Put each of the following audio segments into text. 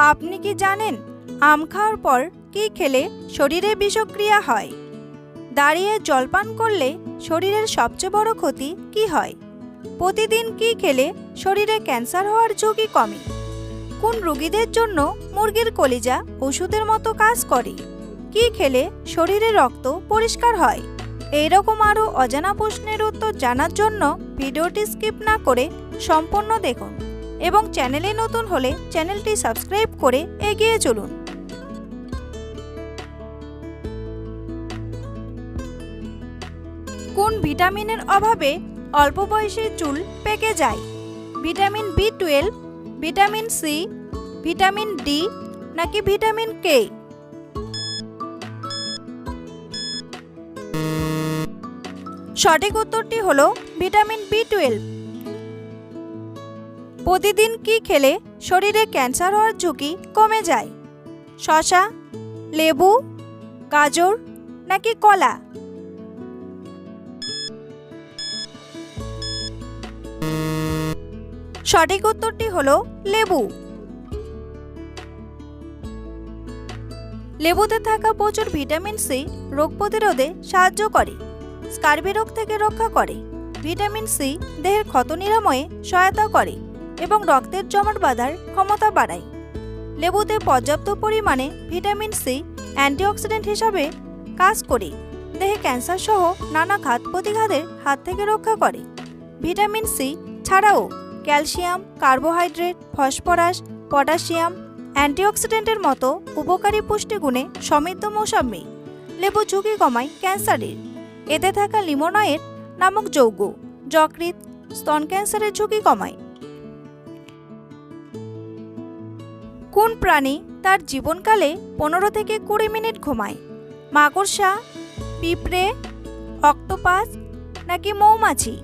আপনি কি জানেন আম খাওয়ার পর কি খেলে শরীরে বিষক্রিয়া হয়? দাঁড়িয়ে জলপান করলে শরীরের সবচেয়ে বড় ক্ষতি কি হয়? প্রতিদিন কি খেলে শরীরে ক্যান্সার হওয়ার ঝুঁকি কমে? কোন রোগীদের জন্য মুরগির কলিজা ওষুধের মতো কাজ করে? কি খেলে শরীরে রক্ত পরিষ্কার হয়? এইরকম আরও অজানা প্রশ্নের উত্তর জানার জন্য ভিডিওটি স্কিপ না করে সম্পূর্ণ দেখুন এবং চ্যানেলে নতুন হলে চ্যানেলটি সাবস্ক্রাইব করে এগিয়ে চলুন। কোন ভিটামিনের অভাবে অল্প বয়সে চুল পেকে যায়? ভিটামিন বি12, ভিটামিন সি, ভিটামিন ডি নাকি ভিটামিন কে? সঠিক উত্তরটি হলো ভিটামিন বি12। প্রতিদিন কি খেলে শরীরে ক্যান্সার হওয়ার ঝুঁকি কমে যায়? শসা, লেবু, গাজর নাকি কলা? সঠিক উত্তরটি হলো লেবু। লেবুতে থাকা প্রচুর ভিটামিন সি রোগ প্রতিরোধে সাহায্য করে, স্কার্বি রোগ থেকে রক্ষা করে। ভিটামিন সি দেহের ক্ষত নিরাময়ে সহায়তা করে এবং রক্তের জমাট বাঁধার ক্ষমতা বাড়ায়। লেবুতে পর্যাপ্ত পরিমাণে ভিটামিন সি অ্যান্টিঅক্সিডেন্ট হিসাবে কাজ করে দেহে ক্যান্সার সহ নানা ঘাত প্রতিঘাতের হাত থেকে রক্ষা করে। ভিটামিন সি ছাড়াও ক্যালসিয়াম, কার্বোহাইড্রেট, ফসফরাস, পটাশিয়াম, অ্যান্টিঅক্সিডেন্টের মতো উপকারী পুষ্টিগুণে সমৃদ্ধ মৌসুমী লেবু ঝুঁকি কমায় ক্যান্সারের। এতে থাকা লিমোনয়েড নামক যৌগ যকৃৎ, স্তন ক্যান্সারের ঝুঁকি কমায়। কোন প্রাণী তার জীবনকালে 15 থেকে 20 মিনিট ঘুমায়? মাকড়সা, পিঁপড়ে, অক্টোপাস নাকি মৌমাছি?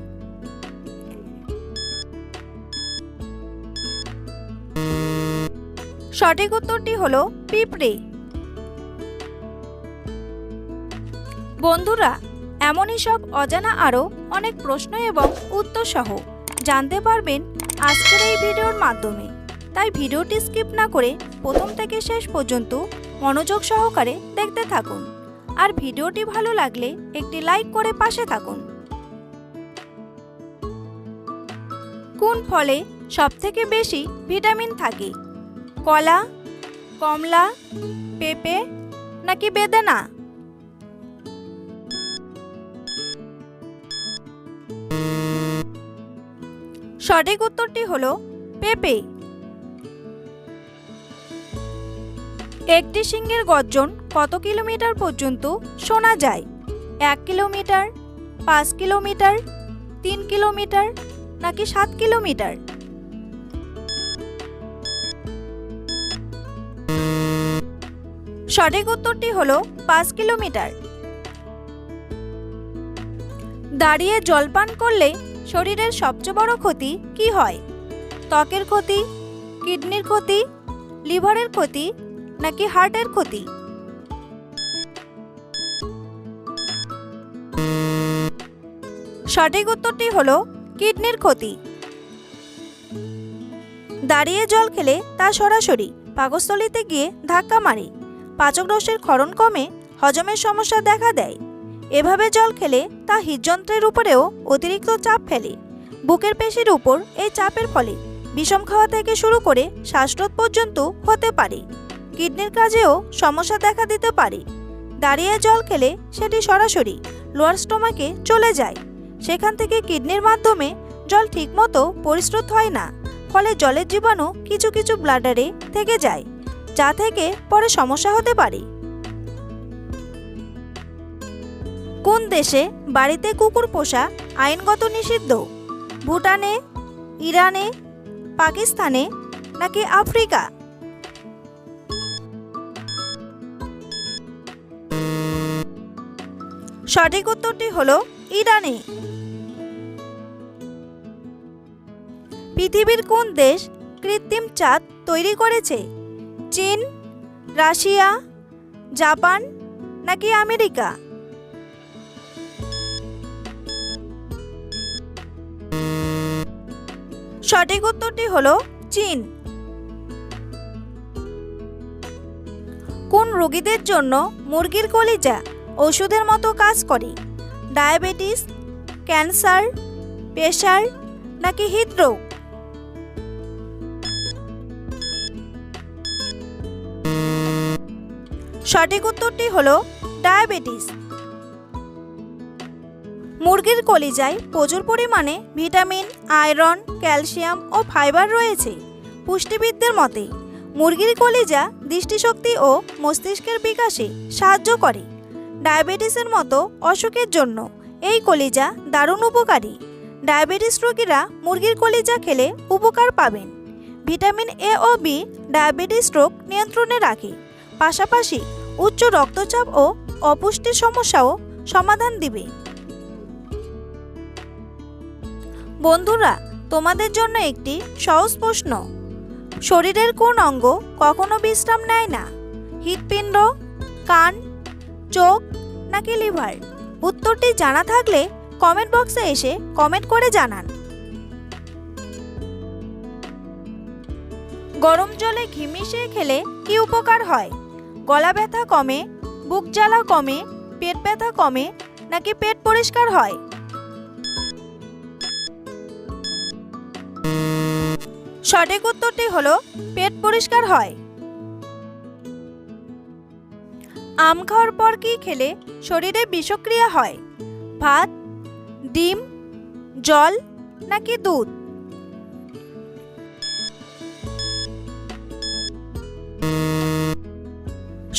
সঠিক উত্তরটি হলো পিঁপড়ে। বন্ধুরা, এমনই সব অজানা আরও অনেক প্রশ্ন এবং উত্তর সহ জানতে পারবেন আজকের এই ভিডিওর মাধ্যমে। তাই ভিডিওটি স্কিপ না করে প্রথম থেকে শেষ পর্যন্ত মনোযোগ সহকারে দেখতে থাকুন। আর ভিডিওটি ভালো লাগলে একটি লাইক করে পাশে থাকুন। কোন ফলে সবথেকে বেশি ভিটামিন থাকে? কলা, কমলা, পেঁপে নাকি বেদানা? সঠিক উত্তরটি হলো পেঁপে। একটি সিংহের গর্জন কত কিলোমিটার পর্যন্ত শোনা যায়? 1 কিলোমিটার, 5 কিলোমিটার, 3 কিলোমিটার নাকি 7 কিলোমিটার? সঠিক উত্তরটি হলো 5 কিলোমিটার। দাঁড়িয়ে জলপান করলে শরীরের সবচেয়ে বড় ক্ষতি কি হয়? ত্বকের ক্ষতি, কিডনির ক্ষতি, লিভারের ক্ষতি নাকি হার্টের ক্ষতি? সঠিক উত্তরটি হলো কিডনির ক্ষতি। দাঁড়িয়ে জল খেলে তা সরাসরি পাকস্থলীতে গিয়ে ধাক্কা মারে, পাচক রসের ক্ষরণ কমে, হজমের সমস্যা দেখা দেয়। এভাবে জল খেলে তা হৃদযন্ত্রের উপরেও অতিরিক্ত চাপ ফেলে। বুকের পেশির উপর এই চাপের ফলে বিষম খাওয়া থেকে শুরু করে শ্বাসরোধ পর্যন্ত হতে পারে। কিডনির কাজেও সমস্যা দেখা দিতে পারে। দাঁড়িয়ে জল খেলে সেটি সরাসরি লোয়ার স্টোমাকে চলে যায়। সেখান থেকে কিডনির মাধ্যমে জল ঠিকমতো পরিস্রুত হয় না, ফলে জলের জীবাণু কিছু কিছু ব্লাডারে থেকে যায়, যা থেকে পরে সমস্যা হতে পারে। কোন দেশে বাড়িতে কুকুর পোষা আইনগত নিষিদ্ধ? ভুটানে, ইরানে, পাকিস্তানে নাকি আফ্রিকা? সঠিক উত্তরটি হলো ইরানে। পৃথিবীর কোন দেশ কৃত্রিম চাঁদ তৈরি করেছে? চীন, রাশিয়া, জাপান নাকি আমেরিকা? সঠিক উত্তরটি হলো চীন। কোন রোগীদের জন্য মুরগির কলিজা ওষুধের মতো কাজ করে? ডায়াবেটিস, ক্যান্সার, প্রেশার নাকি হৃদরোগ? সঠিক উত্তরটি হলো ডায়াবেটিস। মুরগির কলিজায় প্রচুর পরিমাণে ভিটামিন, আয়রন, ক্যালসিয়াম ও ফাইবার রয়েছে। পুষ্টিবিদদের মতে মুরগির কলিজা দৃষ্টিশক্তি ও মস্তিষ্কের বিকাশে সাহায্য করে। ডায়াবেটিসের মতো অসুখের জন্য এই কলিজা দারুণ উপকারী। ডায়াবেটিস রোগীরা মুরগির কলিজা খেলে উপকার পাবেন। ভিটামিন এ ও বি ডায়াবেটিস রোগ নিয়ন্ত্রণে রাখে, পাশাপাশি উচ্চ রক্তচাপ ও অপুষ্টির সমস্যাও সমাধান দিবে। বন্ধুরা, তোমাদের জন্য একটি সহজ প্রশ্ন। শরীরের কোন অঙ্গ কখনো বিশ্রাম নেয় না? হৃৎপিণ্ড, কান, চোখ নাকি লিভার? উত্তরটি জানা থাকলে কমেন্ট বক্সে এসে কমেন্ট করে জানান। গরম জলে ঘি মিশিয়ে খেলে কি উপকার হয়? গলা ব্যথা কমে, বুক জ্বালা কমে, পেট ব্যথা কমে নাকি পেট পরিষ্কার হয়? সঠিক উত্তরটি হলো পেট পরিষ্কার হয়। আম খাওয়ার পর কি খেলে শরীরে বিষক্রিয়া হয়? ভাত, ডিম, জল নাকি দুধ?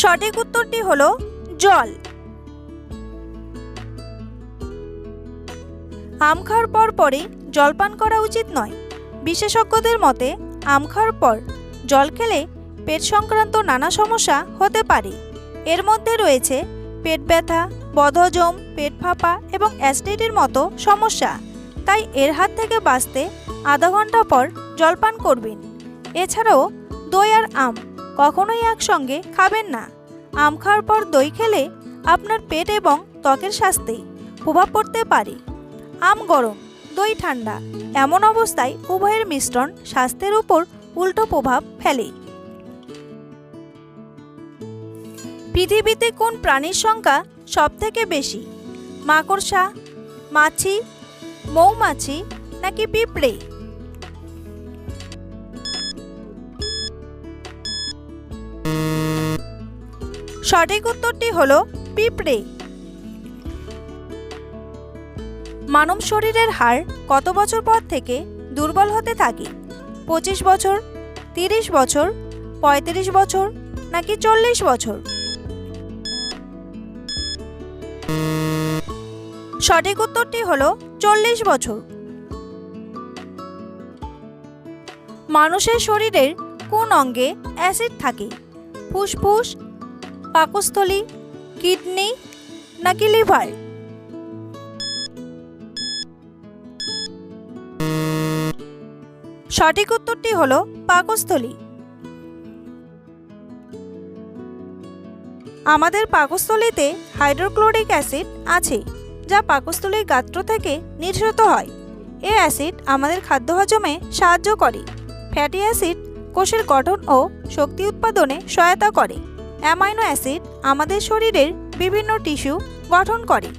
সঠিক উত্তরটি হলো জল। আম খাওয়ার পর পরই জল পান করা উচিত নয়। বিশেষজ্ঞদের মতে আম খাওয়ার পর জল খেলে পেট সংক্রান্ত নানা সমস্যা হতে পারে। এর মধ্যে রয়েছে পেট ব্যথা, বদহজম, পেট ফাঁপা এবং অ্যাসিডিটির মতো সমস্যা। তাই এর হাত থেকে বাঁচতে আধা ঘন্টা পর জল পান করবেন। এছাড়াও দই আর আম কখনোই একসঙ্গে খাবেন না। আম খাওয়ার পর দই খেলে আপনার পেট এবং ত্বকের স্বাস্থ্যে প্রভাব পড়তে পারে। আম গরম, দই ঠান্ডা, এমন অবস্থায় উভয়ের মিশ্রণ স্বাস্থ্যের উপর উল্টো প্রভাব ফেলে। পৃথিবীতে কোন প্রাণীর সংখ্যা সবথেকে বেশি? মাকড়সা, মাছি, মৌমাছি নাকি পিঁপড়ে? সঠিক উত্তরটি হলো পিঁপড়ে। মানব শরীরের হাড় কত বছর পর থেকে দুর্বল হতে থাকে? 25 বছর, 30 বছর, 35 বছর নাকি 40 বছর? সঠিক উত্তরটি হলো 40 বছর। মানুষের শরীরের কোন অঙ্গে অ্যাসিড থাকে? ফুসফুস, পাকস্থলী, কিডনি নাকি লিভার? সঠিক উত্তরটি হলো পাকস্থলী। আমাদের পাকস্থলীতে হাইড্রোক্লোরিক অ্যাসিড আছে, যা পাকস্থলীর গাত্র থেকে নিঃসৃত হয়। এই অ্যাসিড আমাদের খাদ্য হজমে সাহায্য করে। ফ্যাটি অ্যাসিড কোষের গঠন ও শক্তি উৎপাদনে সহায়তা করে। অ্যামাইনো অ্যাসিড আমাদের শরীরের বিভিন্ন টিস্যু গঠন করে।